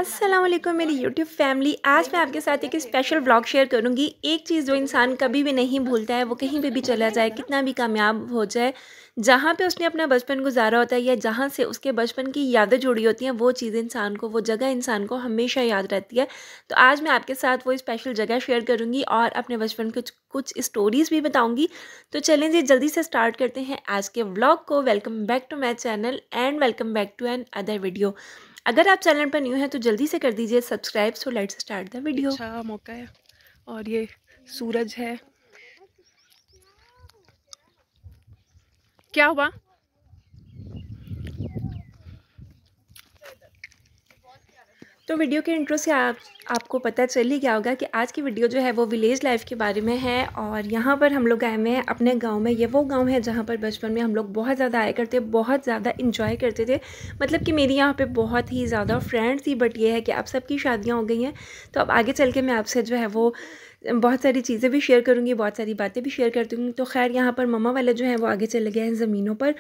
अस्सलाम वालेकुम मेरी यूट्यूब फैमिली। आज मैं आपके साथ एक स्पेशल व्लॉग शेयर करूंगी। एक चीज़ जो इंसान कभी भी नहीं भूलता है, वो कहीं पे भी चला जाए, कितना भी कामयाब हो जाए, जहाँ पे उसने अपना बचपन गुजारा होता है या जहाँ से उसके बचपन की यादें जुड़ी होती हैं, वो चीज़ इंसान को, वो जगह इंसान को हमेशा याद रहती है। तो आज मैं आपके साथ वो स्पेशल जगह शेयर करूँगी और अपने बचपन कुछ कुछ स्टोरीज़ भी बताऊँगी। तो चलें जी, जल्दी से स्टार्ट करते हैं आज के व्लॉग को। Welcome back to my channel and welcome back to another video. अगर आप चैनल पर न्यू हैं तो जल्दी से कर दीजिए subscribe. So let's start the video. अच्छा मौका है और ये सूरज है। क्या हुआ? तो वीडियो के इंट्रो से आपको पता चल ही गया होगा कि आज की वीडियो जो है वो विलेज लाइफ के बारे में है। और यहाँ पर हम लोग आए हुए हैं अपने गांव में। ये वो गांव है जहाँ पर बचपन में हम लोग बहुत ज़्यादा आया करते, बहुत ज़्यादा इंजॉय करते थे। मतलब कि मेरी यहाँ पे बहुत ही ज़्यादा फ्रेंड्स थी। बट ये है कि अब सबकी शादियाँ हो गई हैं, तो अब आगे चल के मैं आपसे जो है वो बहुत सारी चीज़ें भी शेयर करूँगी, बहुत सारी बातें भी शेयर करती हूँ। तो खैर, यहाँ पर मम्मा वाले जो हैं वो आगे चले गए हैं ज़मीनों पर,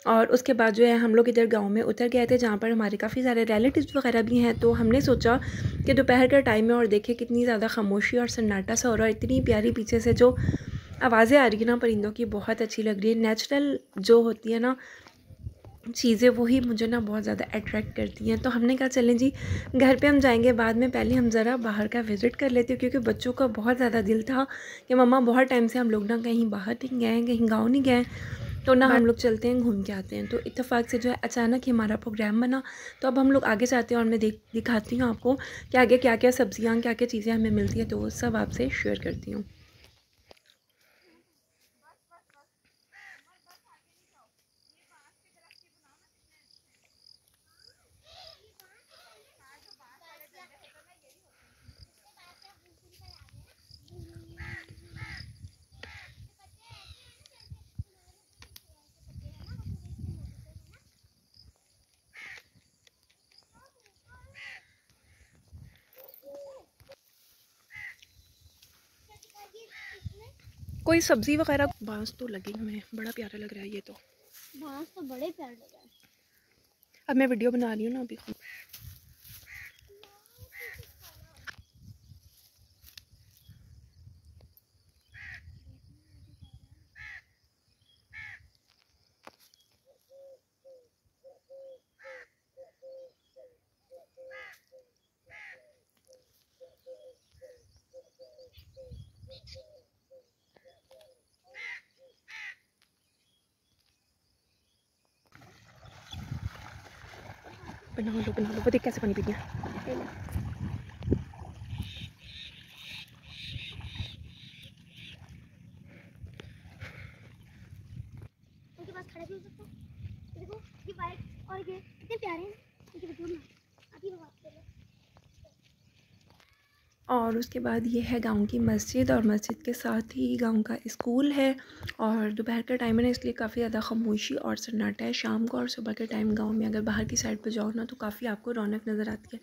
और उसके बाद जो है हम लोग इधर गांव में उतर गए थे, जहाँ पर हमारे काफ़ी सारे रिलेटिव्स वगैरह भी हैं। तो हमने सोचा कि दोपहर का टाइम है और देखें कितनी ज़्यादा खामोशी और सन्नाटा सा हो रहा है। इतनी प्यारी पीछे से जो आवाज़ें आ रही है ना परिंदों की, बहुत अच्छी लग रही है। नेचुरल जो होती है ना चीज़ें, वही मुझे ना बहुत ज़्यादा अट्रैक्ट करती हैं। तो हमने कहा चलें जी, घर पे हम जाएंगे बाद में, पहले हम ज़रा बाहर का विज़िट कर लेते हैं, क्योंकि बच्चों का बहुत ज़्यादा दिल था कि मम्मा बहुत टाइम से हम लोग ना कहीं बाहर नहीं गए हैं, कहीं गाँव नहीं गए, तो ना हम लोग चलते हैं, घूम के आते हैं। तो इत्तेफाक से जो है अचानक ही हमारा प्रोग्राम बना। तो अब हम लोग आगे जाते हैं और मैं दिखाती हूँ आपको कि आगे क्या क्या सब्जियाँ, क्या क्या चीज़ें हमें मिलती है, तो वो सब आपसे शेयर करती हूँ। कोई सब्जी वगैरह? बांस तो लगे हुए हैं, बड़ा प्यारा लग रहा है ये तो। बांस तो बड़े प्यारे लग रहे हैं। अब मैं वीडियो बना रही हूँ ना अभी। बना लो, वो देख कैसे पानी पी गया। उनके पास खड़ा भी हो सकता है। देखो ये वाइट और ये कितने प्यारे हैं। इनकी वीडियो में अभी बात कर रहे हैं। और उसके बाद ये है गांव की मस्जिद, और मस्जिद के साथ ही गांव का स्कूल है। और दोपहर का टाइम है ना, इसलिए काफ़ी ज़्यादा खामोशी और सन्नाटा है। शाम को और सुबह के टाइम गांव में अगर बाहर की साइड पर जाओ ना, तो काफ़ी आपको रौनक नज़र आती है।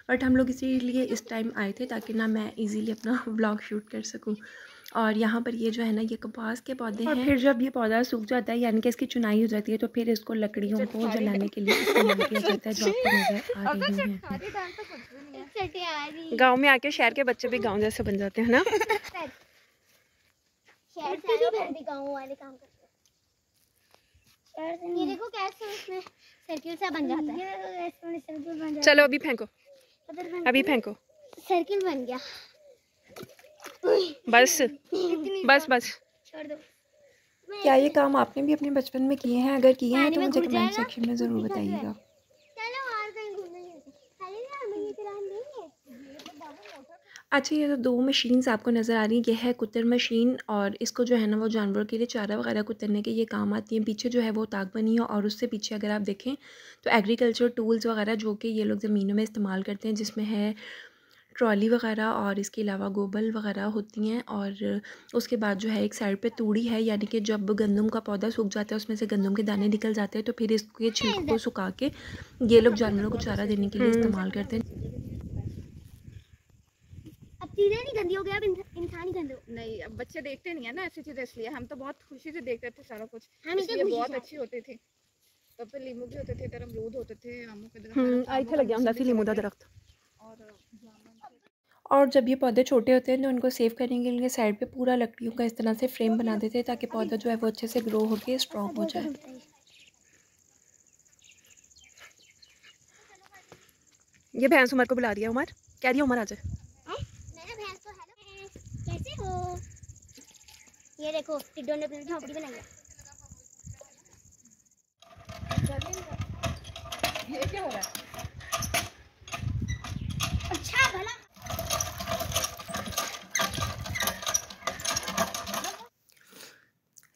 बट हम लोग इसीलिए इस टाइम आए थे ताकि ना मैं इजीली अपना व्लॉग शूट कर सकूं। और यहाँ पर ये जो है ना, ये कपास के पौधे हैं। फिर जब ये पौधा सूख जाता है, यानी कि इसकी चुनाई हो जाती है, तो फिर इसको लकड़ियों को जलाने के लिए इस्तेमाल किया जाता है, जो आपको नज़र आ रही है। गांव में आके शहर के बच्चे भी गांव जैसे बन जाते हैं ना। शहर से जो भी गांव वाले काम करते हैं। ये देखो कैसे उसमें सर्किल सा बन जाता है। सर्किल बन जाता चलो अभी फेंको, अभी फेंको। सर्किल बन गया। बस बस बस। छोड़ दो। क्या ये काम आपने भी अपने बचपन में किए हैं? अगर किए हैं पानी तो में मुझे घुस कमेंट जाएगा, सेक्शन में ज़रूर दिक्कत है। बताइएगा। चलो और कहीं घूमने चलते हैं। हमें ये चलान देंगे। अच्छा, ये तो दो मशीन्स आपको नज़र आ रही हैं। ये है कुतर मशीन, और इसको जो है ना वो जानवरों के लिए चारा वगैरह कुतरने के ये काम आती हैं। पीछे जो है वो ताक बनी है, और उससे पीछे अगर आप देखें तो एग्रीकल्चर टूल्स वगैरह जो कि ये लोग ज़मीनों में इस्तेमाल करते हैं, जिसमें है ट्रॉली वगैरह, और इसके अलावा गोबल वगैरह होती हैं। और उसके बाद जो है एक साइड पे तूड़ी है, यानी कि जब गंदम का पौधा सूख जाता है, उसमें से गंदम के दाने निकल जाते हैं, तो फिर इसके छिलकों को सुखा के ये लोग जानवरों को चारा देने के लिए इस्तेमाल करते हैं। अब चीजें नहीं गंदी हो गया, अब इंसान ही गंदे हो। नहीं, अब बच्चे देखते नहीं है ना ऐसी चीजें, इसलिए हम तो बहुत खुशी से देखते थे सारा कुछ। हम इसे इसलिए खुशी बहुत से अच्छी होती थी। तब तो लीमू भी होते थे, तरमरूद होते थे, आमों के दरख्त। आई थे लग गया सी लीमू का दरख्त। और जब ये पौधे छोटे होते हैं तो उनको सेव करने के लिए साइड पे पूरा लकड़ियों का इस तरह से फ्रेम बना देते हैं ताकि पौधा जो है वो अच्छे से ग्रो होके अच्छा स्ट्रॉन्ग हो बहुत जाए। घूमता है ये भैंस उमर को बुला रही है। उमर कह रही है उमर आ जाए। मेरा भैंस तो हेलो कैसे हो। ये देखो टिड्डों ने अपनी झोंपड़ी बनाई है। ये क्या हो रहा है? अच्छा भला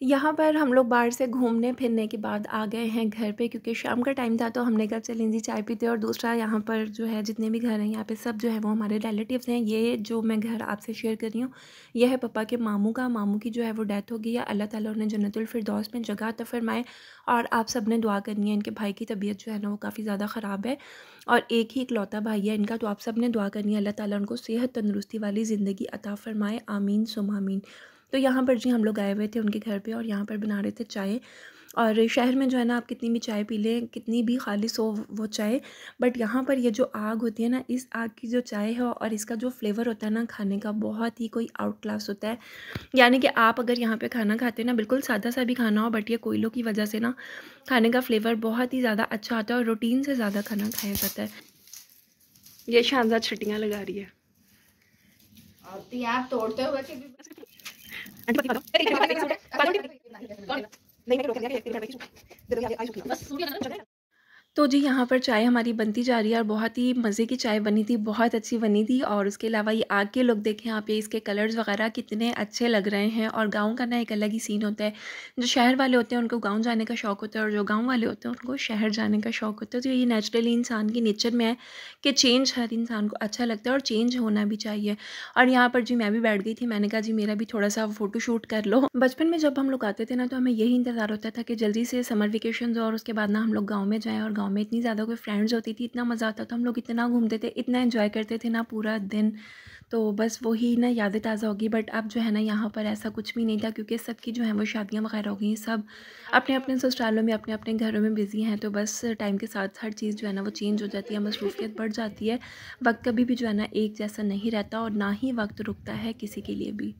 यहाँ पर हम लोग बाहर से घूमने फिरने के बाद आ गए हैं घर पे, क्योंकि शाम का टाइम था तो हमने कहा चलें जी चाय पीते। और दूसरा यहाँ पर जो है जितने भी घर हैं यहाँ पे सब जो है वो हमारे रिलेटिव्स हैं। ये जो मैं घर आपसे शेयर कर रही हूँ यह है पापा के मामू का। मामू की जो है वो डेथ हो गई है। अल्लाह ताला उन्हें जन्नतुल फिरदौस में जगह अता फरमाए। और आप सब ने दुआ करनी है। इनके भाई की तबीयत जो है ना वो काफ़ी ज़्यादा ख़राब है और एक ही इकलौता भाई है इनका, तो आप सब ने दुआ करनी है अल्लाह ताला उनको सेहत तंदुरुस्ती वाली ज़िंदगी अता फरमाए, आमीन सुम आमीन। तो यहाँ पर जी हम लोग आए हुए थे उनके घर पे और यहाँ पर बना रहे थे चाय। और शहर में जो है ना आप कितनी भी चाय पी लें, कितनी भी खालिस हो वो चाय, बट यहाँ पर ये जो आग होती है ना, इस आग की जो चाय है और इसका जो फ्लेवर होता है ना खाने का, बहुत ही कोई आउट क्लास होता है। यानी कि आप अगर यहाँ पे खाना खाते हैं ना, बिल्कुल सादा सा भी खाना हो, बट ये कोयलों की वजह से ना खाने का फ्लेवर बहुत ही ज़्यादा अच्छा आता है और रूटीन से ज़्यादा खाना खाया जाता है। ये शानदार छटियाँ लगा रही है। और आप तोड़ते हुए कि आंटी पति बताओ। नहीं मैं रोक दिया कि तो जी यहाँ पर चाय हमारी बनती जा रही है और बहुत ही मज़े की चाय बनी थी, बहुत अच्छी बनी थी। और उसके अलावा ये आग के लोग देखें आप, ये इसके कलर्स वगैरह कितने अच्छे लग रहे हैं। और गांव का ना एक अलग ही सीन होता है। जो शहर वाले होते हैं उनको गांव जाने का शौक़ होता है और जो गांव वाले होते हैं उनको शहर जाने का शौक़ होता है। तो ये नेचुरली इंसान की नेचर में है कि चेंज हर इंसान को अच्छा लगता है और चेंज होना भी चाहिए। और यहाँ पर जी मैं भी बैठ गई थी, मैंने कहा जी मेरा भी थोड़ा सा फ़ोटो शूट कर लो। बचपन में जब हम लोग आते थे ना तो हमें यही इंतज़ार होता था कि जल्दी से समर वेकेशन और उसके बाद ना हम लोग गाँव में जाएँ। और गाँव में इतनी ज़्यादा कोई फ्रेंड्स होती थी, इतना मज़ा आता था, हम लोग इतना घूमते थे, इतना एंजॉय करते थे ना पूरा दिन। तो बस वही ना यादें ताज़ा होगी। बट अब जो है ना यहाँ पर ऐसा कुछ भी नहीं था, क्योंकि सबकी जो है वो शादियाँ वगैरह हो गई हैं, सब अपने अपने ससुरालों में अपने अपने घरों में बिज़ी हैं। तो बस टाइम के साथ हर चीज़ जो है ना वो चेंज हो जाती है, मसरूफियत बढ़ जाती है। वक्त कभी भी जो है ना एक जैसा नहीं रहता और ना ही वक्त रुकता है किसी के लिए भी।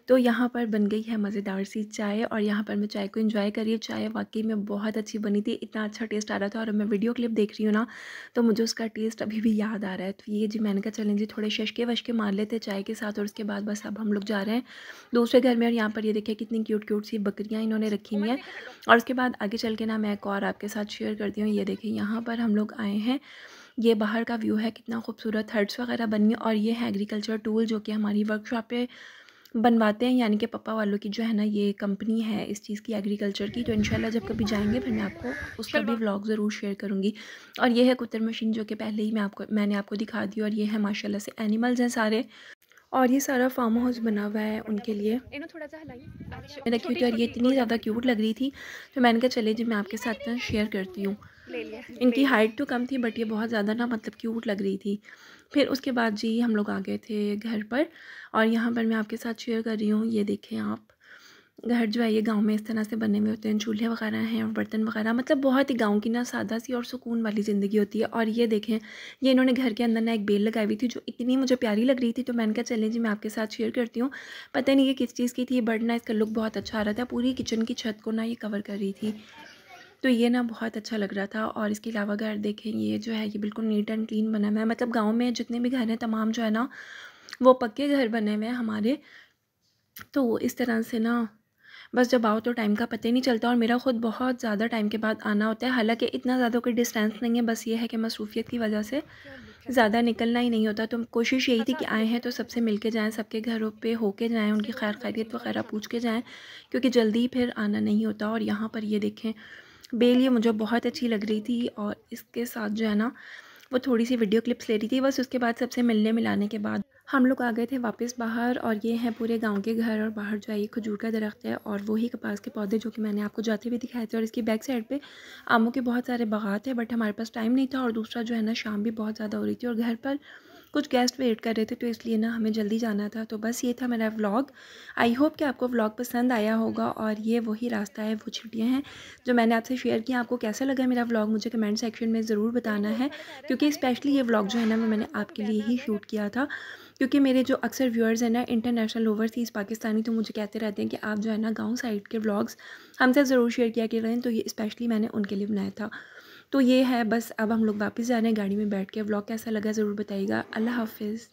तो यहाँ पर बन गई है मज़ेदार सी चाय और यहाँ पर मैं चाय को एंजॉय कर रही हूँ। चाय वाकई में बहुत अच्छी बनी थी, इतना अच्छा टेस्ट आ रहा था। और मैं वीडियो क्लिप देख रही हूँ ना तो मुझे उसका टेस्ट अभी भी याद आ रहा है। तो ये जी मैंने कहा चलें जी थोड़े शशके वशके मार लेते चाय के साथ। और उसके बाद बस अब हम लोग जा रहे हैं दूसरे घर में। और यहाँ पर ये देखिए कितनी क्यूट क्यूट सी बकरियाँ इन्होंने रखी हुई हैं। और उसके बाद आगे चल के ना मैं एक और आपके साथ शेयर करती हूँ। ये देखिए यहाँ पर हम लोग आए हैं, ये बाहर का व्यू है, कितना खूबसूरत हट्स वगैरह बनी है। और ये है एग्रीकल्चर टूल जो कि हमारी वर्कशॉप पे बनवाते हैं, यानी कि पापा वालों की जो है ना ये कंपनी है इस चीज़ की, एग्रीकल्चर की। तो इंशाल्लाह जब कभी जाएंगे फिर मैं आपको उसका भी व्लॉग ज़रूर शेयर करूँगी। और ये है कुतर मशीन जो कि पहले ही मैंने आपको दिखा दी। और ये है माशाल्लाह से एनिमल्स हैं सारे। और ये सारा फार्म हाउस बना हुआ है उनके लिए इन्हों थोड़ा सा हलाई। रखी हुई थी। और ये इतनी ज़्यादा क्यूट लग रही थी तो मैंने कहा चले जी मैं आपके साथ ना शेयर करती हूँ। ले लिया। इनकी हाइट तो कम थी बट ये बहुत ज़्यादा ना मतलब क्यूट लग रही थी। फिर उसके बाद जी हम लोग आ गए थे घर पर। और यहाँ पर मैं आपके साथ शेयर कर रही हूँ, ये देखें आप, घर जो है ये गांव में इस तरह से बने हुए होते हैं, चूल्हे वगैरह हैं और बर्तन वगैरह, मतलब बहुत ही गांव की ना सादा सी और सुकून वाली ज़िंदगी होती है। और ये देखें ये इन्होंने घर के अंदर ना एक बेल लगाई हुई थी जो इतनी मुझे प्यारी लग रही थी। तो मैंने कहा चलें जी मैं आपके साथ शेयर करती हूँ। पता नहीं ये किस चीज़ की थी बट ना इसका लुक बहुत अच्छा आ रहा था, पूरी किचन की छत को ना ये कवर कर रही थी। तो ये ना बहुत अच्छा लग रहा था। और इसके अलावा घर देखें ये जो है ये बिल्कुल नीट एंड क्लीन बना हुआ है। मतलब गांव में जितने भी घर हैं तमाम जो है ना वो पक्के घर बने हुए हैं हमारे। तो इस तरह से ना बस जब आओ तो टाइम का पता ही नहीं चलता। और मेरा ख़ुद बहुत ज़्यादा टाइम के बाद आना होता है, हालांकि इतना ज़्यादा कोई डिस्टेंस नहीं है, बस ये है कि मसरूफियत की वजह से ज़्यादा निकलना ही नहीं होता। तो कोशिश यही थी कि आए हैं तो सबसे मिल के जाएँ, सबके घरों पे होके जाएँ, उनकी खैर खैरियत वगैरह पूछ के जाएँ, क्योंकि जल्दी फिर आना नहीं होता। और यहाँ पर ये देखें बेल, ये मुझे बहुत अच्छी लग रही थी। और इसके साथ जो है ना वो थोड़ी सी वीडियो क्लिप्स ले रही थी बस। उसके बाद सबसे मिलने मिलाने के बाद हम लोग आ गए थे वापस बाहर। और ये हैं पूरे गांव के घर और बाहर जो है ये खजूर का दरख्त है और वही कपास के पौधे जो कि मैंने आपको जाते हुए दिखाए थे। और इसकी बैक साइड पे आमों के बहुत सारे बागात हैं, बट हमारे पास टाइम नहीं था। और दूसरा जो है ना शाम भी बहुत ज़्यादा हो रही थी और घर पर कुछ गेस्ट वेट कर रहे थे तो इसलिए ना हमें जल्दी जाना था। तो बस ये था मेरा व्लॉग। आई होप कि आपको व्लॉग पसंद आया होगा और ये वही रास्ता है, वो छुट्टियाँ हैं जो मैंने आपसे शेयर किया। आपको कैसा लगा मेरा व्लॉग मुझे कमेंट सेक्शन में ज़रूर बताना है, क्योंकि स्पेशली ये व्लॉग जो है ना मैंने आपके लिए ही शूट किया था, क्योंकि मेरे जो अक्सर व्यूअर्स हैं ना इंटरनेशनल ओवरसीज़ पाकिस्तानी, तो मुझे कहते रहते हैं कि आप जो है ना गाँव साइड के व्लॉग्स हमसे ज़रूर शेयर किया करें। तो ये स्पेशली मैंने उनके लिए बनाया था। तो ये है बस, अब हम लोग वापस जा रहे हैं गाड़ी में बैठ के। व्लॉग कैसा लगा ज़रूर बताइएगा। अल्लाह हाफ़िज़।